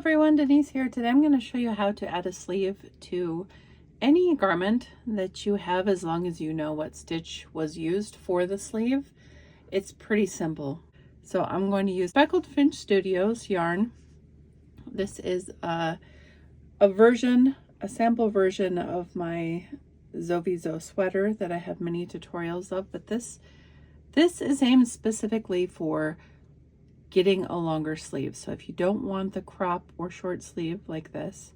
everyone, Denise here. Today I'm going to show you how to add a sleeve to any garment that you have, as long as you know what stitch was used for the sleeve. It's pretty simple. So I'm going to use Speckled Finch Studios yarn. This is a sample version of my Sowieso sweater that I have many tutorials of, but this is aimed specifically for getting a longer sleeve. So if you don't want the crop or short sleeve like this,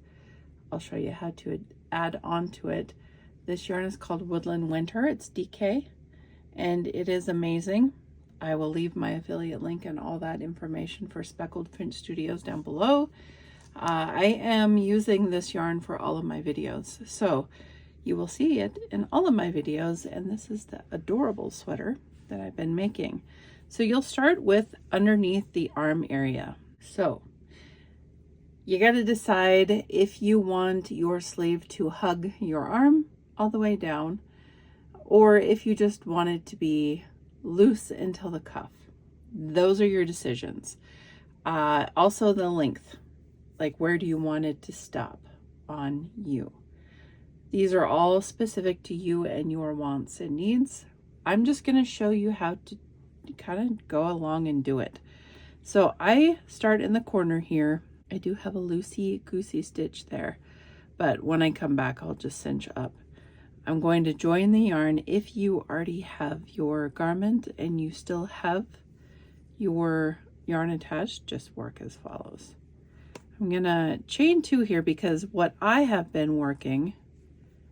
I'll show you how to add on to it. This yarn is called Woodland Winter. It's DK and it is amazing. I will leave my affiliate link and all that information for Speckled Finch Studios down below. I am using this yarn for all of my videos, so you will see it in all of my videos, and this is the adorable sweater that I've been making. So you'll start with underneath the arm area. So you got to decide if you want your sleeve to hug your arm all the way down, or if you just want it to be loose until the cuff. Those are your decisions. Also the length, like where do you want it to stop on you? These are all specific to you and your wants and needs. I'm just going to show you how to kind of go along and do it. So I start in the corner here. I do have a loosey-goosey stitch there, but when I come back, I'll just cinch up. I'm going to join the yarn. If you already have your garment and you still have your yarn attached, just work as follows. I'm gonna chain 2 here because what I have been working,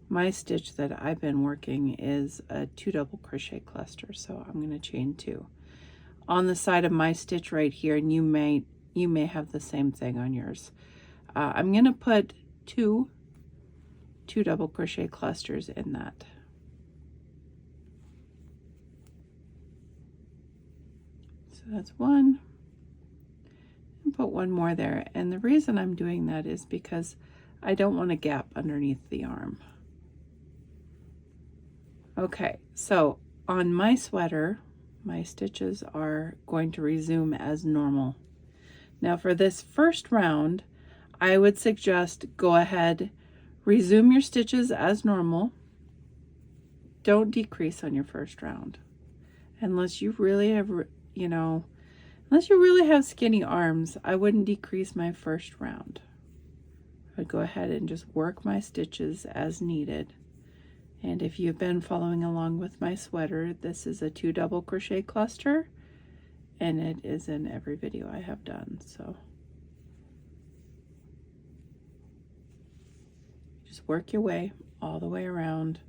my stitch that I've been working is a 2 double crochet cluster. So I'm going to chain 2 on the side of my stitch right here, and you may have the same thing on yours. I'm going to put two double crochet clusters in that. So that's one, and put one more there. And the reason I'm doing that is because I don't want a gap underneath the arm. Okay, so on my sweater, my stitches are going to resume as normal. Now for this first round, I would suggest go ahead, resume your stitches as normal. Don't decrease on your first round. Unless you really have, unless you really have skinny arms, I wouldn't decrease my first round. I'd go ahead and just work my stitches as needed. And if you've been following along with my sweater, this is a 2 double crochet cluster, and it is in every video I have done. So just work your way all the way around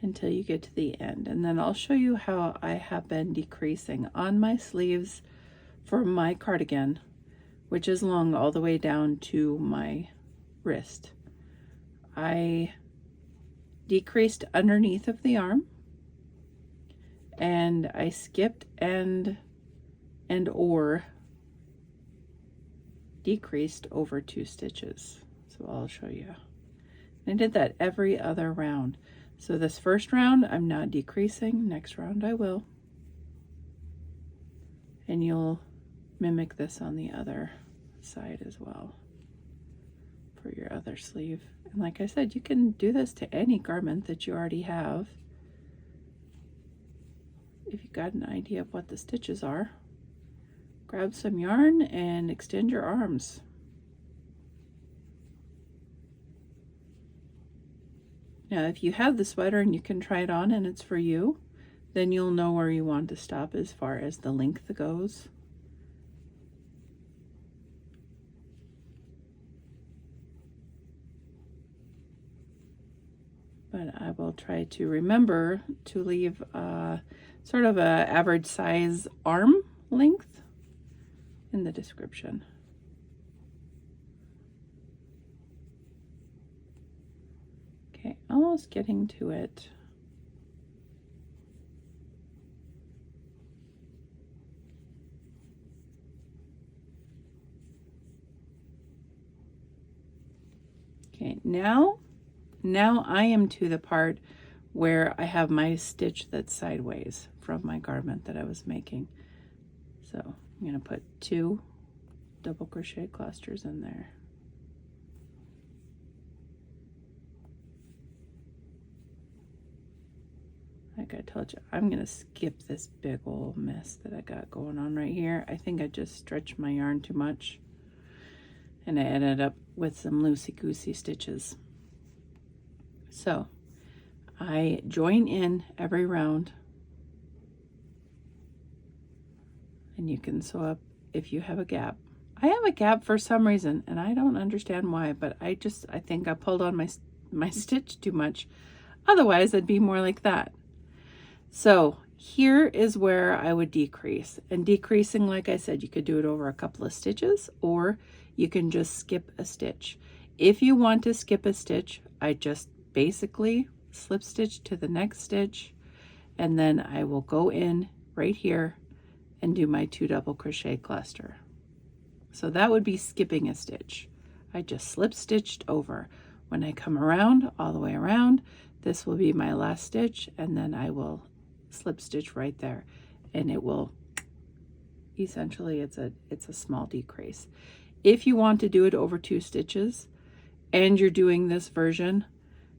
until you get to the end. And then I'll show you how I have been decreasing on my sleeves for my cardigan, which is long all the way down to my wrist. I decreased underneath of the arm, and I skipped and or decreased over 2 stitches. So I'll show you. I did that every other round. So this first round I'm not decreasing, next round I will. And you'll mimic this on the other side as well for your other sleeve. And like I said, you can do this to any garment that you already have. If you've got an idea of what the stitches are, grab some yarn and extend your arms. Now, if you have the sweater and you can try it on and it's for you, then you'll know where you want to stop as far as the length goes. But I will try to remember to leave sort of a average size arm length in the description. Okay, almost getting to it. Okay, now I am to the part where I have my stitch that's sideways from my garment that I was making. So I'm going to put 2 double crochet clusters in there. Like I told you, I'm going to skip this big old mess that I got going on right here. I think I just stretched my yarn too much, and I ended up with some loosey-goosey stitches. So I join in every round, and you can sew up if you have a gap. I have a gap for some reason, and I don't understand why, but I think I pulled on my stitch too much. Otherwise, I'd be more like that. So here is where I would decrease. And decreasing, like I said, you could do it over a couple of stitches, or you can just skip a stitch. If you want to skip a stitch, I just basically slip stitch to the next stitch, and then I will go in right here and do my 2 double crochet cluster. So that would be skipping a stitch. I just slip stitched over. When I come around, all the way around, this will be my last stitch, and then I will slip stitch right there, and it will essentially, it's a small decrease. If you want to do it over 2 stitches and you're doing this version,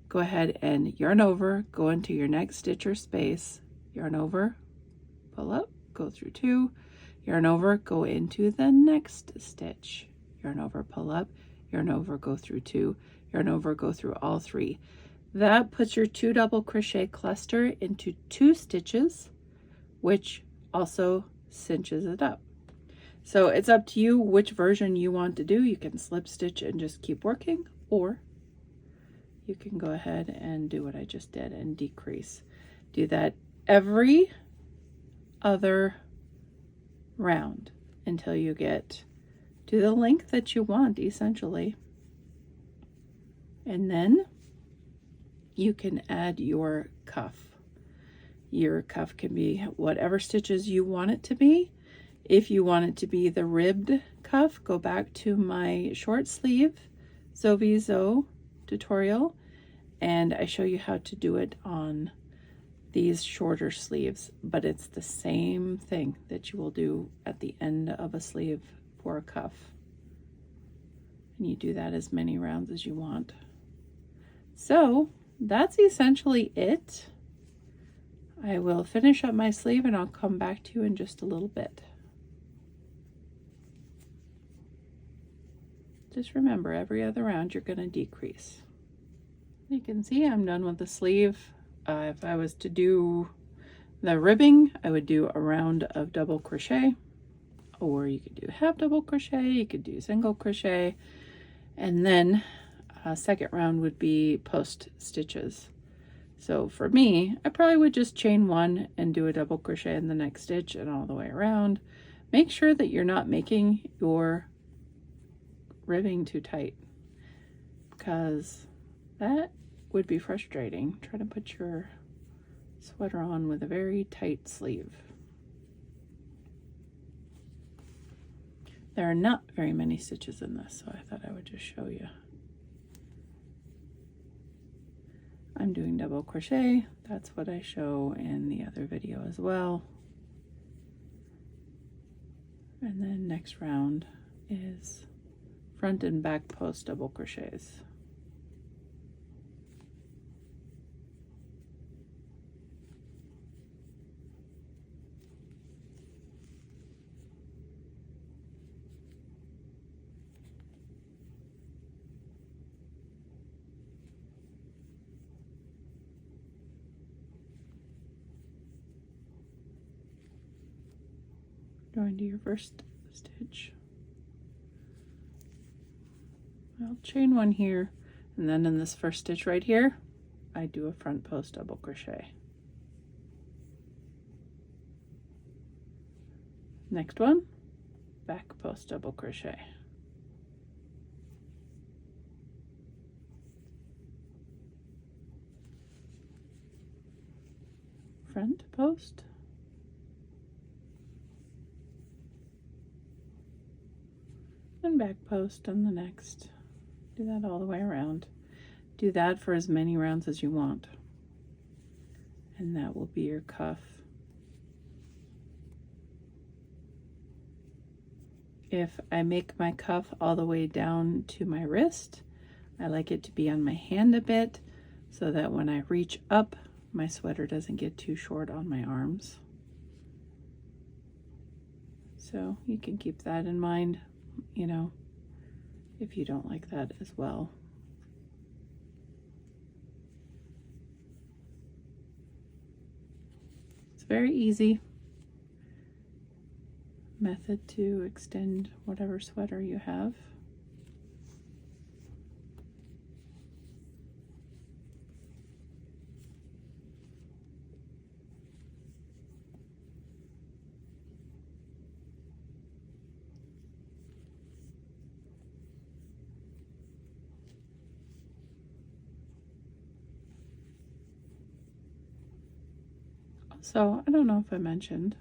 go ahead and yarn over, go into your next stitch or space, yarn over, pull up, go through 2, yarn over, go into the next stitch, yarn over, pull up, yarn over, go through 2, yarn over, go through all 3. That puts your 2 double crochet cluster into 2 stitches, which also cinches it up. So it's up to you which version you want to do. You can slip stitch and just keep working, or you can go ahead and do what I just did and decrease. Do that every other round until you get to the length that you want, essentially. And then you can add your cuff. Your cuff can be whatever stitches you want it to be. If you want it to be the ribbed cuff, go back to my short sleeve Sowieso tutorial, and I show you how to do it on these shorter sleeves, but it's the same thing that you will do at the end of a sleeve for a cuff. And you do that as many rounds as you want. So that's essentially it. I will finish up my sleeve and I'll come back to you in just a little bit. Just remember, every other round you're going to decrease. You can see I'm done with the sleeve. If I was to do the ribbing, I would do a round of double crochet, or you could do half double crochet, you could do single crochet, and then a second round would be post stitches. So for me, I probably would just chain 1 and do a double crochet in the next stitch and all the way around. Make sure that you're not making your ribbing too tight, because that would be frustrating. Try to put your sweater on with a very tight sleeve. There are not very many stitches in this, so I thought I would just show you. I'm doing double crochet. That's what I show in the other video as well. And then next round is front and back post double crochets. Go into your first stitch. I'll chain 1 here, and then in this first stitch right here, I do a front post double crochet. Next one, back post double crochet. Front post. And back post on the next. Do that all the way around. Do that for as many rounds as you want. And that will be your cuff. if I make my cuff all the way down to my wrist, I like it to be on my hand a bit so that when I reach up, my sweater doesn't get too short on my arms. So you can keep that in mind, you know, if you don't like that as well. It's very easy method to extend whatever sweater you have. So I don't know if I mentioned,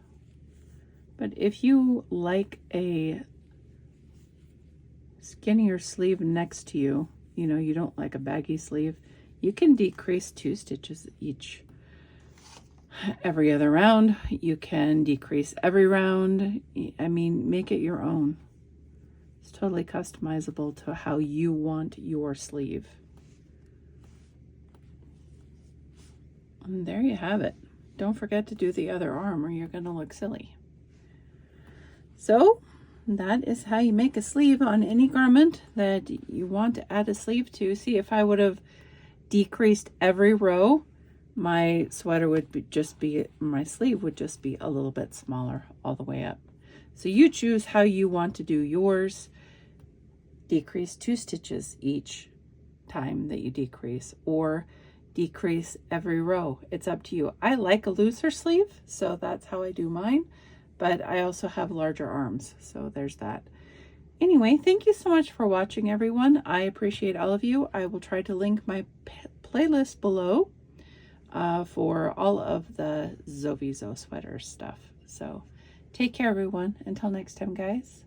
but if you like a skinnier sleeve next to you, you know, you don't like a baggy sleeve, you can decrease 2 stitches each. Every other round, you can decrease every round. I mean, make it your own. It's totally customizable to how you want your sleeve. And there you have it. Don't forget to do the other arm or you're gonna look silly. So that is how you make a sleeve on any garment that you want to add a sleeve to. See, if I would have decreased every row, my sweater would my sleeve would just be a little bit smaller all the way up. So you choose how you want to do yours. Decrease 2 stitches each time that you decrease, or decrease every row. It's up to you. I like a looser sleeve, so that's how I do mine, but I also have larger arms, so there's that. Anyway, thank you so much for watching, everyone. I appreciate all of you. I will try to link my playlist below for all of the Sowieso sweater stuff. So take care, everyone. Until next time, guys.